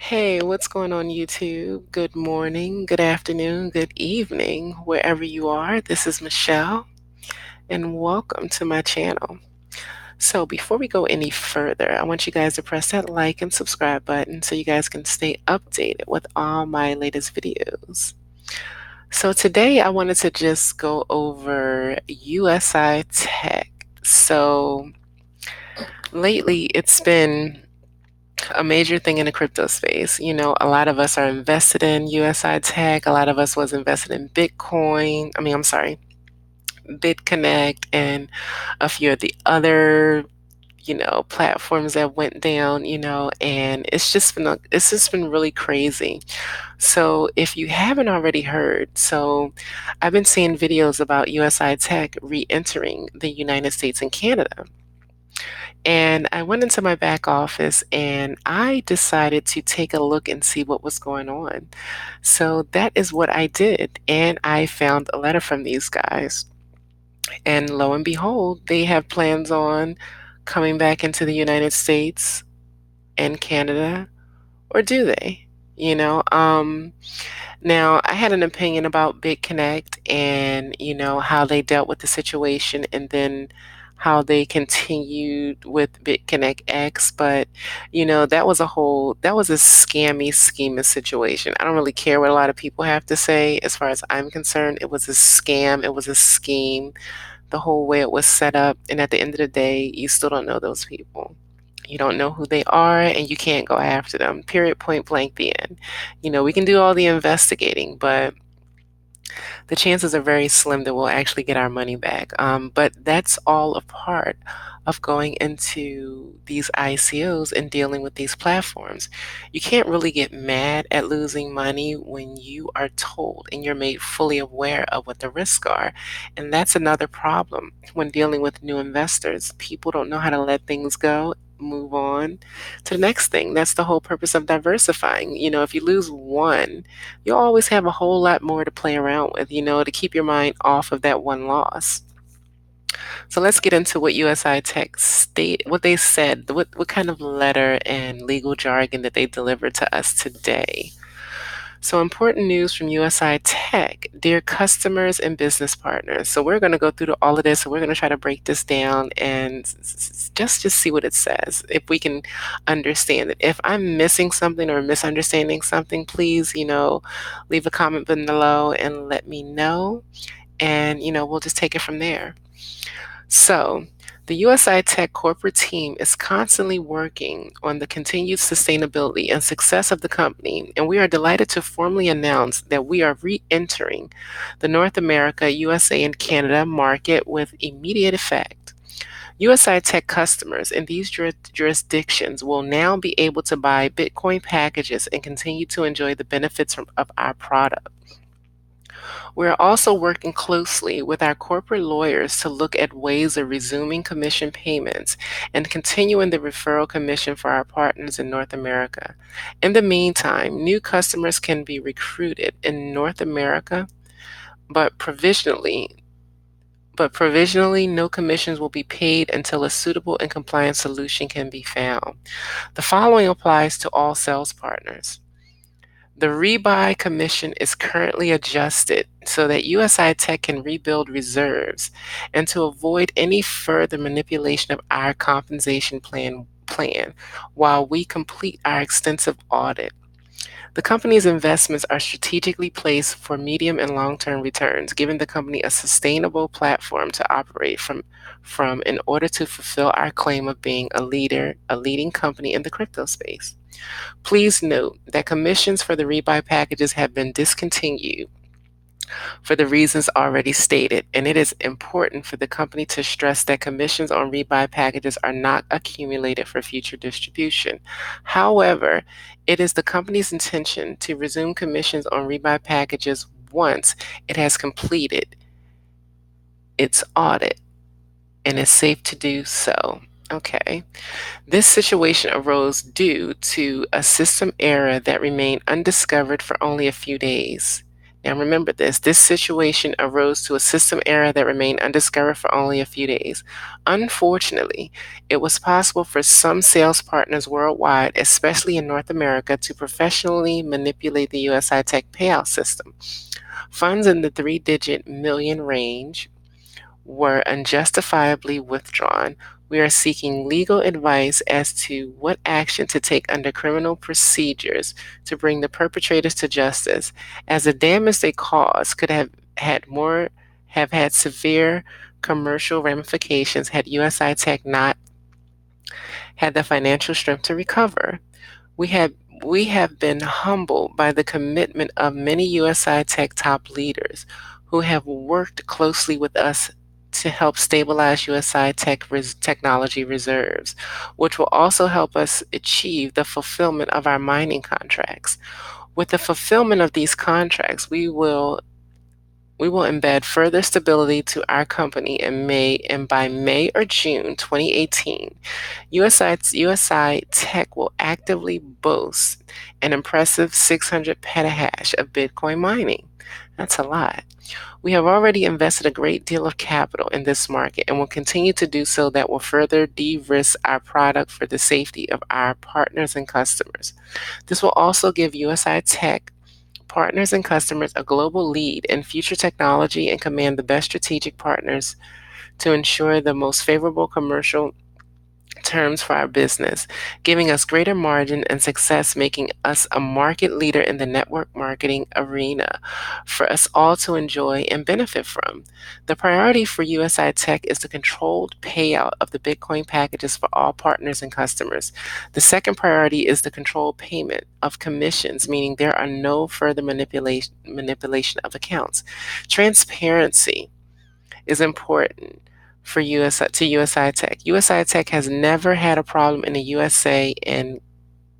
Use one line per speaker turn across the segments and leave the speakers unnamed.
Hey, what's going on, YouTube? Good morning, good afternoon, good evening, wherever you are. This is Michelle, and welcome to my channel. So, before we go any further, I want you guys to press that like and subscribe button so you guys can stay updated with all my latest videos. So, today I wanted to just go over USI-Tech. So, lately it's been a major thing in the crypto space. A lot of us are invested in USI-Tech. A lot of us was invested in Bitcoin. I'm sorry, BitConnect and a few of the other, platforms that went down, and it's just been really crazy. So if you haven't already heard, so I've been seeing videos about USI-Tech re-entering the United States and Canada. And I went into my back office and I decided to take a look and see what was going on. So that is what I did. And I found a letter from these guys. And lo and behold, they have plans on coming back into the United States and Canada, or do they? You know, um, Now, I had an opinion about BitConnect and, how they dealt with the situation and then how they continued with BitConnect X. But, that was a scammy, schema situation. I don't really care what a lot of people have to say. As far as I'm concerned, it was a scam, it was a scheme, the whole way it was set up. And at the end of the day, you still don't know those people. You don't know who they are and you can't go after them. Period, point blank, the end. We can do all the investigating, but the chances are very slim that we'll actually get our money back. But that's all a part of going into these ICOs and dealing with these platforms. You can't really get mad at losing money when you are told and you're made fully aware of what the risks are. And that's another problem when dealing with new investors. People don't know how to let things go, move on to the next thing. That's the whole purpose of diversifying. If you lose one, you'll always have a whole lot more to play around with, to keep your mind off of that one loss. So let's get into what USI-Tech what they said, what kind of letter and legal jargon that they delivered to us today. So important news from USI-Tech, dear customers and business partners. So we're going to go through all of this, and we're going to try to break this down and just see what it says, if we can understand it. If I'm missing something or misunderstanding something, please, leave a comment below and let me know, and, we'll just take it from there. So, the USI-Tech corporate team is constantly working on the continued sustainability and success of the company, and we are delighted to formally announce that we are re-entering the North America, USA, and Canada market with immediate effect. USI-Tech customers in these jurisdictions will now be able to buy Bitcoin packages and continue to enjoy the benefits of our product. We're also working closely with our corporate lawyers to look at ways of resuming commission payments and continuing the referral commission for our partners in North America. In the meantime, new customers can be recruited in North America, but provisionally, no commissions will be paid until a suitable and compliant solution can be found. The following applies to all sales partners. The rebuy commission is currently adjusted so that USI-Tech can rebuild reserves and to avoid any further manipulation of our compensation plan while we complete our extensive audit. The company's investments are strategically placed for medium and long-term returns, giving the company a sustainable platform to operate from in order to fulfill our claim of being a leading company in the crypto space. Please note that commissions for the rebuy packages have been discontinued for the reasons already stated, and it is important for the company to stress that commissions on rebuy packages are not accumulated for future distribution. However, it is the company's intention to resume commissions on rebuy packages once it has completed its audit and is safe to do so. Okay. This situation arose due to a system error that remained undiscovered for only a few days. Now remember this situation arose to a system error that remained undiscovered for only a few days. Unfortunately, it was possible for some sales partners worldwide, especially in North America, to professionally manipulate the USI-Tech payout system. Funds in the three-digit million range were unjustifiably withdrawn. We are seeking legal advice as to what action to take under criminal procedures to bring the perpetrators to justice, as the damage they caused could have had severe commercial ramifications had USI Tech not had the financial strength to recover. We have we have been humbled by the commitment of many USI Tech top leaders who have worked closely with us to help stabilize USI Tech technology reserves, which will also help us achieve the fulfillment of our mining contracts. With the fulfillment of these contracts, we will embed further stability to our company in May, and by May or June 2018, USI Tech will actively boast an impressive 600 petahash of Bitcoin mining. That's a lot. We have already invested a great deal of capital in this market and will continue to do so. That will further de-risk our product for the safety of our partners and customers. This will also give USI Tech partners and customers a global lead in future technology and command the best strategic partners to ensure the most favorable commercial terms for our business, giving us greater margin and success, making us a market leader in the network marketing arena for us all to enjoy and benefit from. The priority for USI Tech is the controlled payout of the Bitcoin packages for all partners and customers. The second priority is the controlled payment of commissions, meaning there are no further manipulation of accounts. Transparency is important for USI Tech. USI Tech has never had a problem in the USA and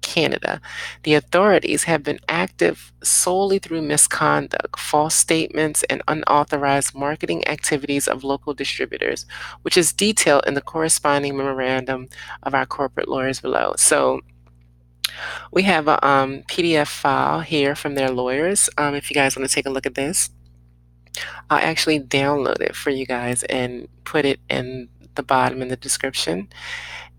Canada. The authorities have been active solely through misconduct, false statements, and unauthorized marketing activities of local distributors, which is detailed in the corresponding memorandum of our corporate lawyers below. So we have a PDF file here from their lawyers. If you guys want to take a look at this, I'll actually download it for you guys and put it in the bottom in the description.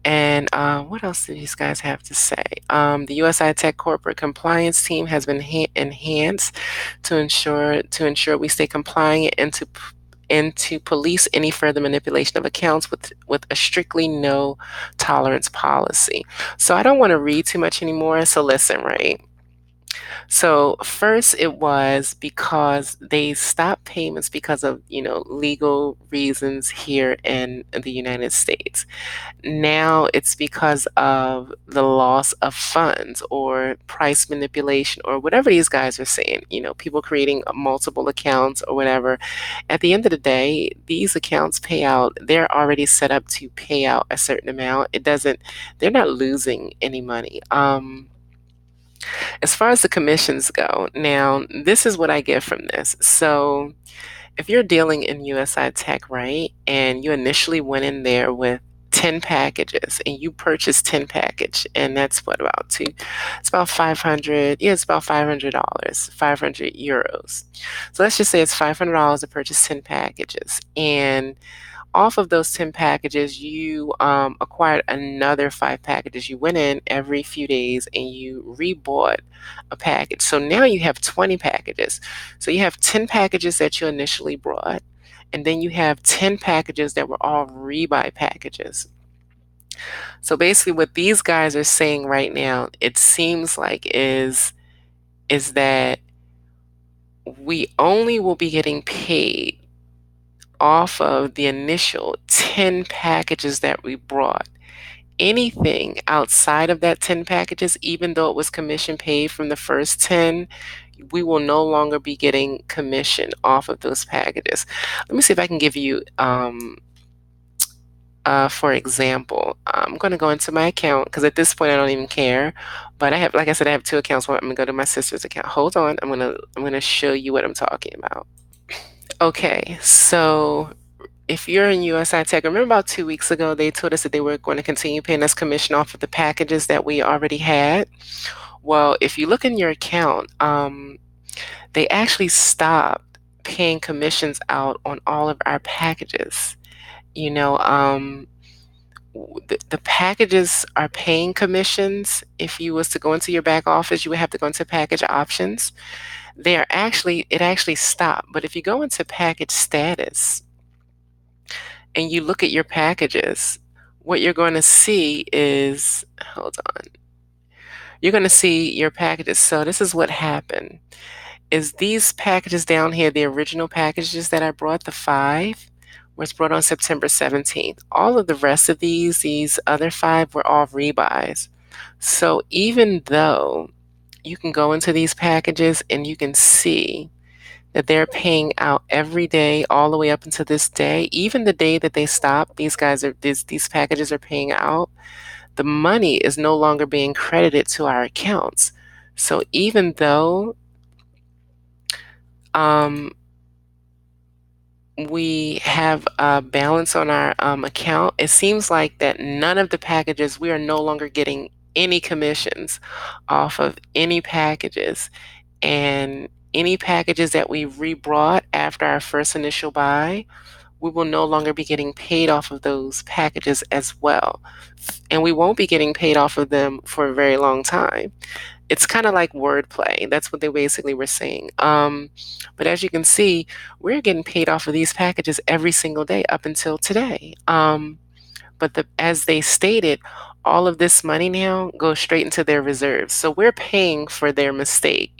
And what else do these guys have to say? The USI Tech corporate compliance team has been enhanced to ensure we stay compliant and to police any further manipulation of accounts with a strictly no tolerance policy. So I don't want to read too much anymore. So listen, right? So first it was because they stopped payments because of, legal reasons here in the United States. Now it's because of the loss of funds or price manipulation or whatever these guys are saying, people creating multiple accounts or whatever. At the end of the day, these accounts pay out, they're already set up to pay out a certain amount. They're not losing any money. As far as the commissions go, now this is what I get from this. So if you're dealing in USI Tech, right, and you initially went in there with 10 packages and you purchased 10 package, and that's what, it's about 500, yeah, it's about $500, 500 euros. So let's just say it's $500 to purchase 10 packages. And off of those 10 packages, you acquired another 5 packages. You went in every few days and you rebought a package. So now you have 20 packages. So you have 10 packages that you initially brought, and then you have 10 packages that were all rebuy packages. So basically what these guys are saying right now, it seems like is that we only will be getting paid off of the initial 10 packages that we brought. Anything outside of that 10 packages, even though it was commission paid from the first 10, we will no longer be getting commission off of those packages. Let me see if I can give you, for example, I'm going to go into my account because at this point I don't even care. But I have, like I said, I have 2 accounts. I'm going to go to my sister's account. Hold on, I'm going to show you what I'm talking about. Okay, so if you're in USI Tech, remember about 2 weeks ago, they told us that they were going to continue paying us commission off of the packages that we already had. Well, if you look in your account, They actually stopped paying commissions out on all of our packages. You know, the packages are paying commissions. If you was to go into your back office, you would have to go into package options. It actually stopped. But if you go into package status and you look at your packages, what you're going to see is, hold on, you're going to see your packages. So this is what happened. Is these packages down here, the original packages that I brought, the 5, was brought on September 17th. All of the rest of these other 5 were all rebuys. So even though you can go into these packages and you can see that they're paying out every day all the way up until this day, even the day that they stop, these packages are paying out, the money is no longer being credited to our accounts. So even though um, we have a balance on our account, it seems like that none of the packages, we are no longer getting any commissions off of any packages. And any packages that we rebrought after our first initial buy, we will no longer be getting paid off of those packages as well. And we won't be getting paid off of them for a very long time. It's kind of like wordplay. That's what they basically were saying. But as you can see, we're getting paid off of these packages every single day up until today. But as they stated, all of this money now goes straight into their reserves. So we're paying for their mistake.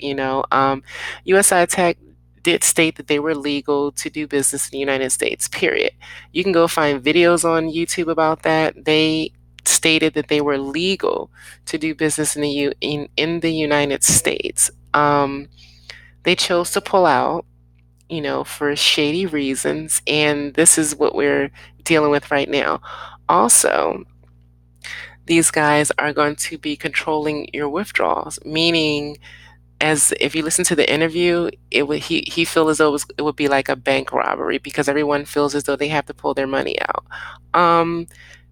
USI-Tech did state that they were legal to do business in the United States, period. You can go find videos on YouTube about that. They stated that they were legal to do business in the United States. They chose to pull out, for shady reasons, and this is what we're dealing with right now. Also, these guys are going to be controlling your withdrawals, meaning, as if you listen to the interview, he feels as though it would be like a bank robbery because everyone feels as though they have to pull their money out.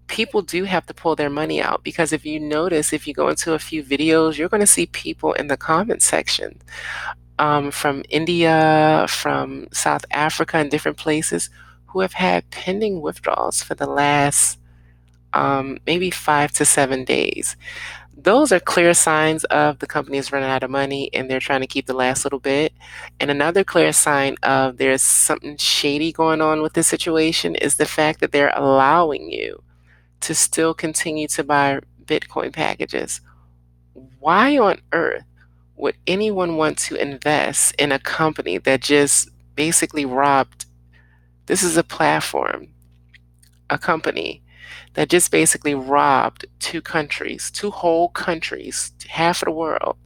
People do have to pull their money out because if you notice, if you go into a few videos, you're going to see people in the comment section from India, from South Africa, and different places who have had pending withdrawals for the last maybe 5 to 7 days. Those are clear signs of the company is running out of money and they're trying to keep the last little bit. And another clear sign of there's something shady going on with this situation is the fact that they're allowing you to still continue to buy Bitcoin packages. Why on earth would anyone want to invest in a company that just basically robbed? This is a platform, a company that just basically robbed 2 countries, 2 whole countries, half of the world.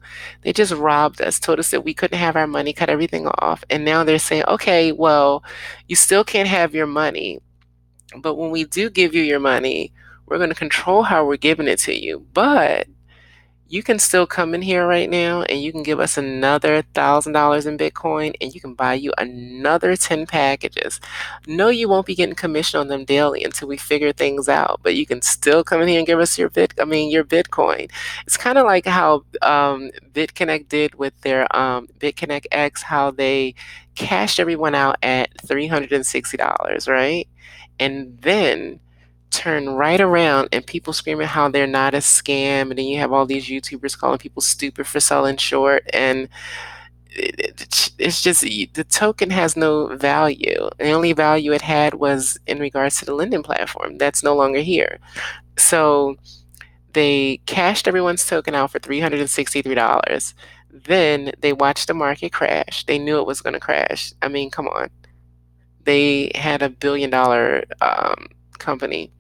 They just robbed us, told us that we couldn't have our money, cut everything off. And now they're saying, okay, well, you still can't have your money. But when we do give you your money, we're going to control how we're giving it to you. But you can still come in here right now and you can give us another $1,000 in Bitcoin and you can buy you another 10 packages. No, you won't be getting commission on them daily until we figure things out, but you can still come in here and give us your Bitcoin. It's kind of like how BitConnect did with their BitConnect X, how they cashed everyone out at $360, right? And then turn right around and people screaming how they're not a scam, and then you have all these YouTubers calling people stupid for selling short, and it's just the token has no value. The only value it had was in regards to the lending platform. That's no longer here. So they cashed everyone's token out for $363. Then they watched the market crash. They knew it was going to crash. I mean, come on. They had $1 billion company.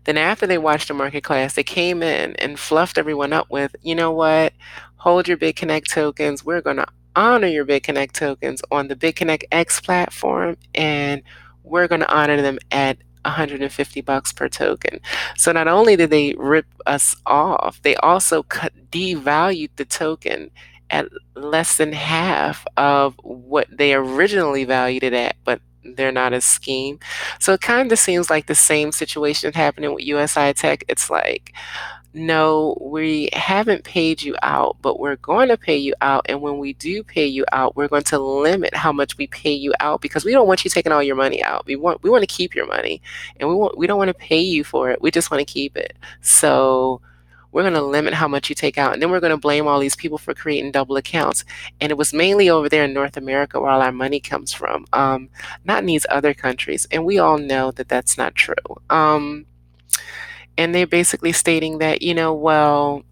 Then after they watched the market crash, they came in and fluffed everyone up with, you know what? Hold your BitConnect tokens. We're going to honor your BitConnect tokens on the BitConnect X platform, and we're going to honor them at $150 per token. So not only did they rip us off, they also devalued the token at less than half of what they originally valued it at, but they're not a scheme. So it kind of seems like the same situation happening with USI-Tech. It's like no, we haven't paid you out, but we're going to pay you out. And when we do pay you out, we're going to limit how much we pay you out because we don't want you taking all your money out. We want to keep your money, and we don't want to pay you for it. We just want to keep it. So we're going to limit how much you take out, and then we're going to blame all these people for creating double accounts. And it was mainly over there in North America where all our money comes from, not in these other countries. And we all know that that's not true. And they're basically stating that, well,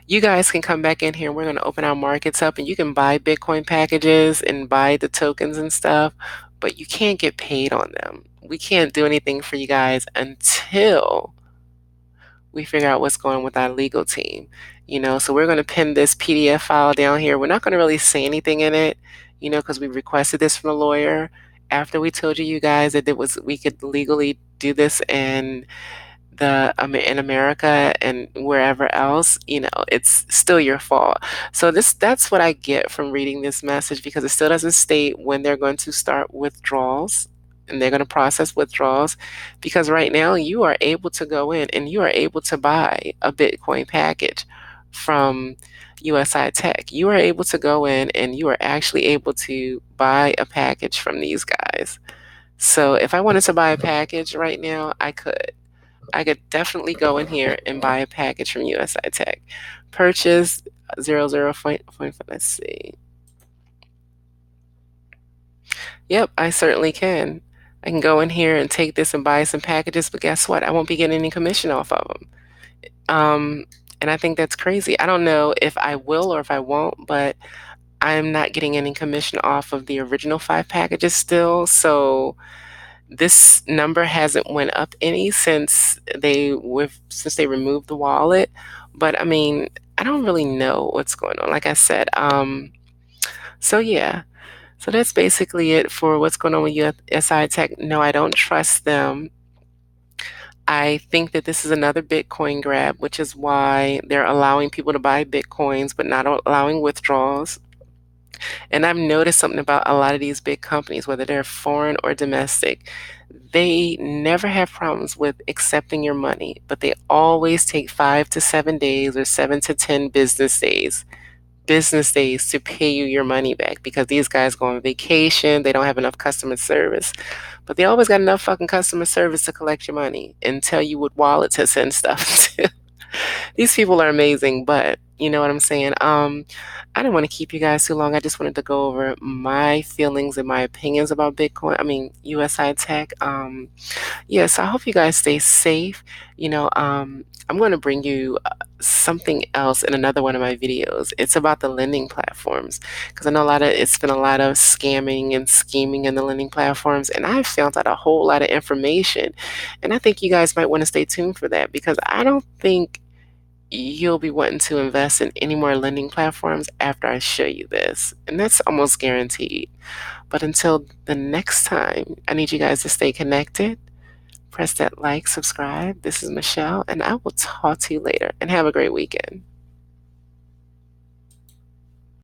you guys can come back in here and we're going to open our markets up and you can buy Bitcoin packages and buy the tokens and stuff, but you can't get paid on them. We can't do anything for you guys until we figure out what's going on with our legal team. So we're going to pin this PDF file down here. We're not going to really say anything in it, because we requested this from the lawyer after we told you guys that we could legally do this and in America and wherever else, it's still your fault. So that's what I get from reading this message, because it still doesn't state when they're going to start withdrawals and they're going to process withdrawals, because right now you are able to go in and you are able to buy a Bitcoin package from USI-Tech. You are able to go in and you are actually able to buy a package from these guys. So if I wanted to buy a package right now, I could. I could definitely go in here and buy a package from USI-Tech. Purchase 00 point, let's see. Yep, I certainly can. I can go in here and take this and buy some packages, but guess what? I won't be getting any commission off of them. And I think that's crazy. I don't know if I will or if I won't, but I'm not getting any commission off of the original 5 packages still. So this number hasn't went up any since they removed the wallet. But I mean, I don't really know what's going on, like I said. So yeah, so that's basically it for what's going on with USI-Tech. No, I don't trust them. I think that this is another Bitcoin grab, which is why they're allowing people to buy Bitcoins but not allowing withdrawals. And I've noticed something about a lot of these big companies, whether they're foreign or domestic. They never have problems with accepting your money, but they always take 5 to 7 days or 7 to 10 business days to pay you your money back, because these guys go on vacation, they don't have enough customer service. But they always got enough fucking customer service to collect your money and tell you what wallet to send stuff to. These people are amazing, but you know what I'm saying? I didn't want to keep you guys too long. I just wanted to go over my feelings and my opinions about Bitcoin. USI-Tech. So I hope you guys stay safe. I'm going to bring you something else in another one of my videos. It's about the lending platforms, because I know it's been a lot of scamming and scheming in the lending platforms, and I've found out a whole lot of information. And I think you guys might want to stay tuned for that, because I don't think you'll be wanting to invest in any more lending platforms after I show you this. And that's almost guaranteed. But until the next time, I need you guys to stay connected. Press that like, subscribe. This is Michelle, and I will talk to you later. And have a great weekend.